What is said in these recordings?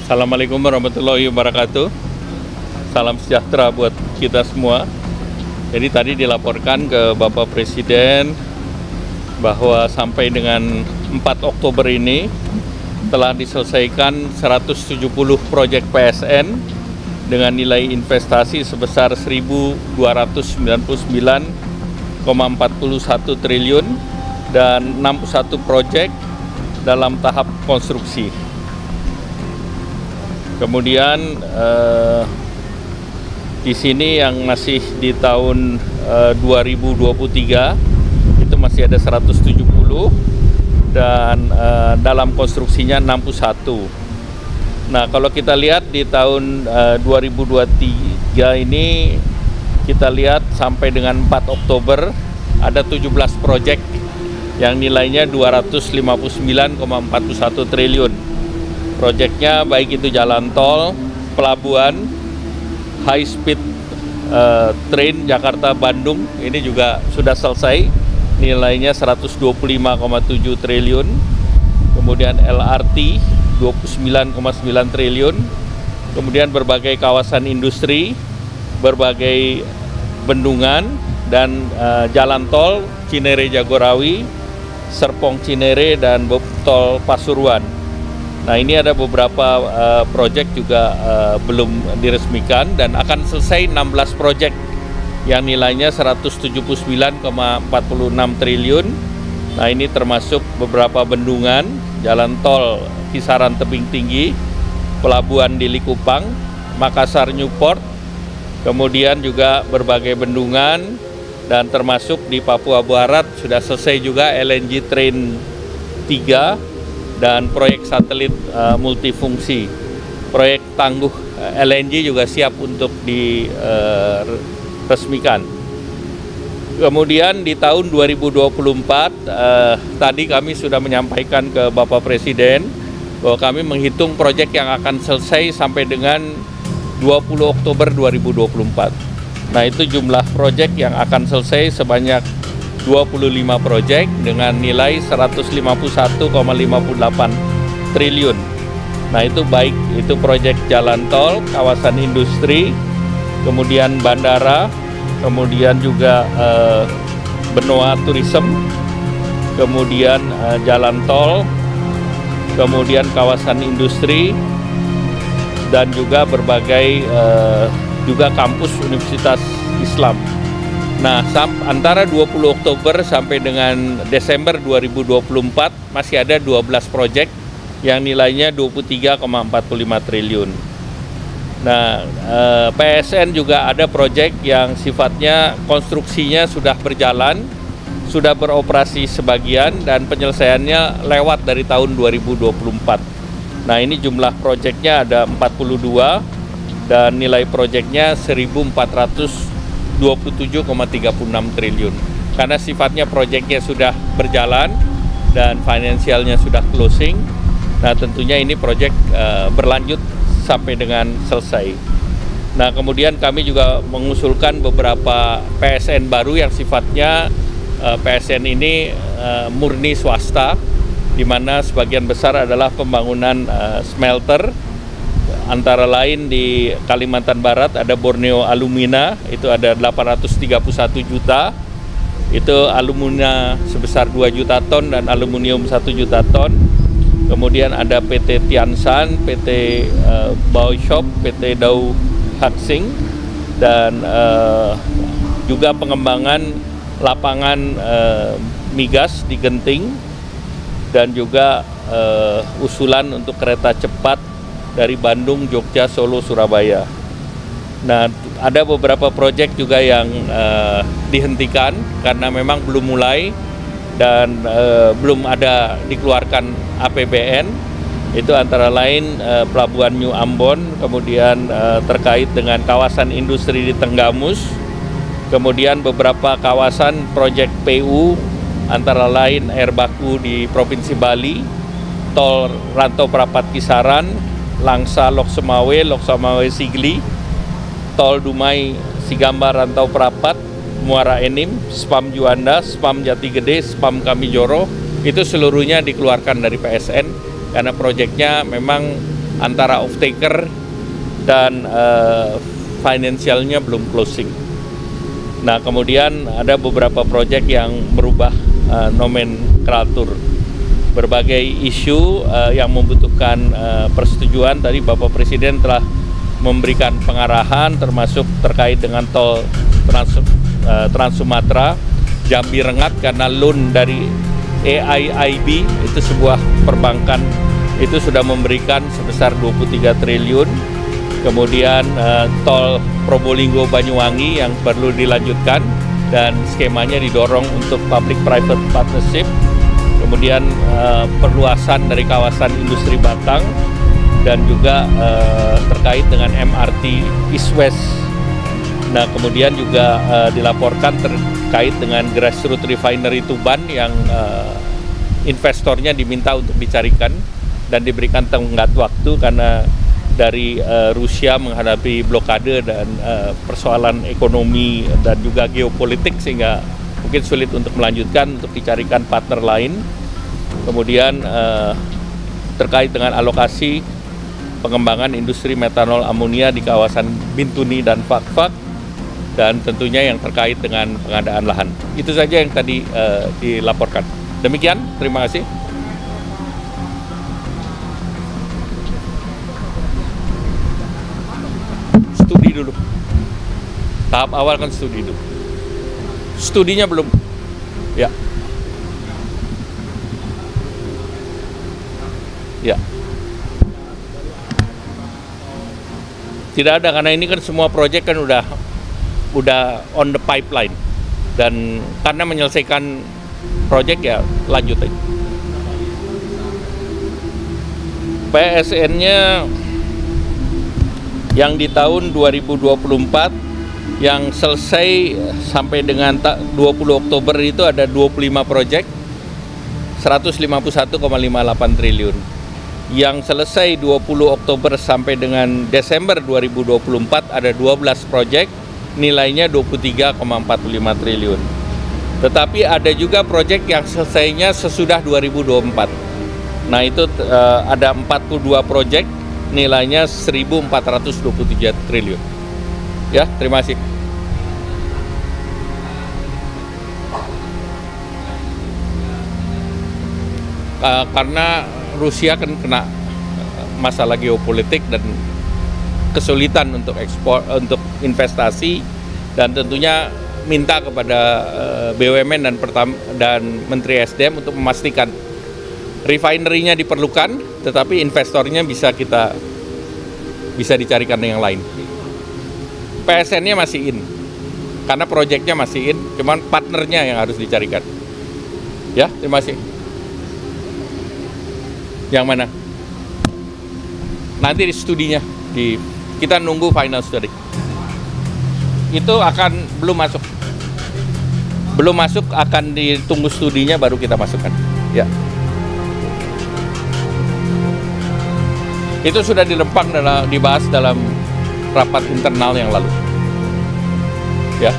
Assalamualaikum warahmatullahi wabarakatuh. Salam sejahtera buat kita semua. Jadi tadi dilaporkan ke Bapak Presiden bahwa sampai dengan 4 Oktober ini telah diselesaikan 170 proyek PSN dengan nilai investasi sebesar 1.299,41 triliun dan 61 proyek dalam tahap konstruksi. Kemudian di sini yang masih di tahun 2023 itu masih ada 170 dan dalam konstruksinya 61. Nah, kalau kita lihat di tahun 2023 ini kita lihat sampai dengan 4 Oktober ada 17 proyek yang nilainya 259,41 triliun. Proyeknya baik itu jalan tol, pelabuhan, high speed train Jakarta-Bandung ini juga sudah selesai, nilainya 125,7 triliun. Kemudian LRT 29,9 triliun. Kemudian berbagai kawasan industri, berbagai bendungan dan jalan tol Cinere Jagorawi, Serpong Cinere dan tol Pasuruan. Nah, ini ada beberapa proyek juga belum diresmikan dan akan selesai 16 proyek yang nilainya 179,46 triliun. Nah, ini termasuk beberapa bendungan, jalan tol Kisaran Tebing Tinggi, pelabuhan di Likupang, Makassar Newport, kemudian juga berbagai bendungan dan termasuk di Papua Barat sudah selesai juga LNG Train 3 dan proyek satelit multifungsi. Proyek tangguh LNG juga siap untuk diresmikan. Kemudian di tahun 2024 tadi kami sudah menyampaikan ke Bapak Presiden bahwa kami menghitung proyek yang akan selesai sampai dengan 20 Oktober 2024. Nah, itu jumlah proyek yang akan selesai sebanyak 25 proyek dengan nilai 151,58 triliun. Nah, itu baik itu proyek jalan tol, kawasan industri, kemudian bandara, kemudian juga benua tourism, kemudian jalan tol, kemudian kawasan industri, dan juga berbagai juga kampus Universitas Islam. Nah, antara 20 Oktober sampai dengan Desember 2024 masih ada 12 proyek yang nilainya 23,45 triliun. Nah, PSN juga ada proyek yang sifatnya konstruksinya sudah berjalan, sudah beroperasi sebagian dan penyelesaiannya lewat dari tahun 2024. Nah, ini jumlah proyeknya ada 42 dan nilai proyeknya 1.427,36 triliun. Karena sifatnya proyeknya sudah berjalan dan finansialnya sudah closing. Nah, tentunya ini proyek berlanjut sampai dengan selesai. Nah, kemudian kami juga mengusulkan beberapa PSN baru yang sifatnya PSN ini murni swasta, di mana sebagian besar adalah pembangunan smelter. Antara lain di Kalimantan Barat ada Borneo Alumina, itu ada 831 juta, itu alumina sebesar 2 juta ton dan aluminium 1 juta ton. Kemudian ada PT Tiansan, PT Baoshop, PT Dau Haksing, dan juga pengembangan lapangan migas di Genting, dan juga usulan untuk kereta cepat dari Bandung, Jogja, Solo, Surabaya. Nah, ada beberapa proyek juga yang dihentikan karena memang belum mulai dan belum ada dikeluarkan APBN. Itu antara lain Pelabuhan New Ambon, kemudian terkait dengan kawasan industri di Tenggamus, kemudian beberapa kawasan proyek PU antara lain air baku di Provinsi Bali, tol Rantau Prapat Kisaran, Langsa Loksemawe, Loksemawe Sigli, tol Dumai Sigamba Rantau Prapat, Muara Enim, Spam Juanda, Spam Jati Gede, Spam Kamijoro, itu seluruhnya dikeluarkan dari PSN karena proyeknya memang antara off-taker dan finansialnya belum closing. Nah, kemudian ada beberapa proyek yang merubah nomenklatur. Berbagai isu yang membutuhkan persetujuan, tadi Bapak Presiden telah memberikan pengarahan termasuk terkait dengan tol Trans Sumatera, Jambi Rengat, karena loan dari AIIB itu sebuah perbankan itu sudah memberikan sebesar 23 triliun. Kemudian tol Probolinggo Banyuwangi yang perlu dilanjutkan dan skemanya didorong untuk public private partnership. Kemudian perluasan dari kawasan industri Batang dan juga terkait dengan MRT East West. Nah, kemudian juga dilaporkan terkait dengan grassroots refinery Tuban yang investornya diminta untuk dicarikan dan diberikan tenggat waktu karena dari Rusia menghadapi blokade dan persoalan ekonomi dan juga geopolitik sehingga mungkin sulit untuk melanjutkan, untuk dicarikan partner lain. Kemudian terkait dengan alokasi pengembangan industri metanol amonia di kawasan Bintuni dan Fakfak, dan tentunya yang terkait dengan pengadaan lahan. Itu saja yang tadi dilaporkan. Demikian, terima kasih. Studi dulu. Tahap awal kan studi dulu. Studinya belum. Ya. Ya. Tidak ada, karena ini kan semua proyek kan udah on the pipeline, dan karena menyelesaikan proyek ya lanjut aja. PSN-nya yang di tahun 2024 yang selesai sampai dengan 20 Oktober itu ada 25 proyek 151,58 triliun. Yang selesai 20 Oktober sampai dengan Desember 2024 ada 12 proyek nilainya 23,45 triliun. Tetapi ada juga proyek yang selesainya sesudah 2024. Nah, itu ada 42 proyek nilainya 1.423 triliun. Ya, terima kasih. Karena Rusia kan kena masalah geopolitik dan kesulitan untuk ekspor, untuk investasi, dan tentunya minta kepada BUMN dan Menteri SDM untuk memastikan refinery-nya diperlukan, tetapi investornya bisa dicarikan yang lain. PSN-nya masih in, karena proyeknya masih in, cuman partnernya yang harus dicarikan. Ya, terima kasih. Yang mana? Nanti di studinya, kita nunggu final study. Itu belum masuk, akan ditunggu studinya baru kita masukkan. Ya. Itu sudah dibahas dalam rapat internal yang lalu. Ya.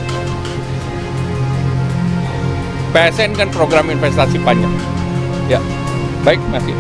PSN kan program investasi panjang. Ya. Baik, masih.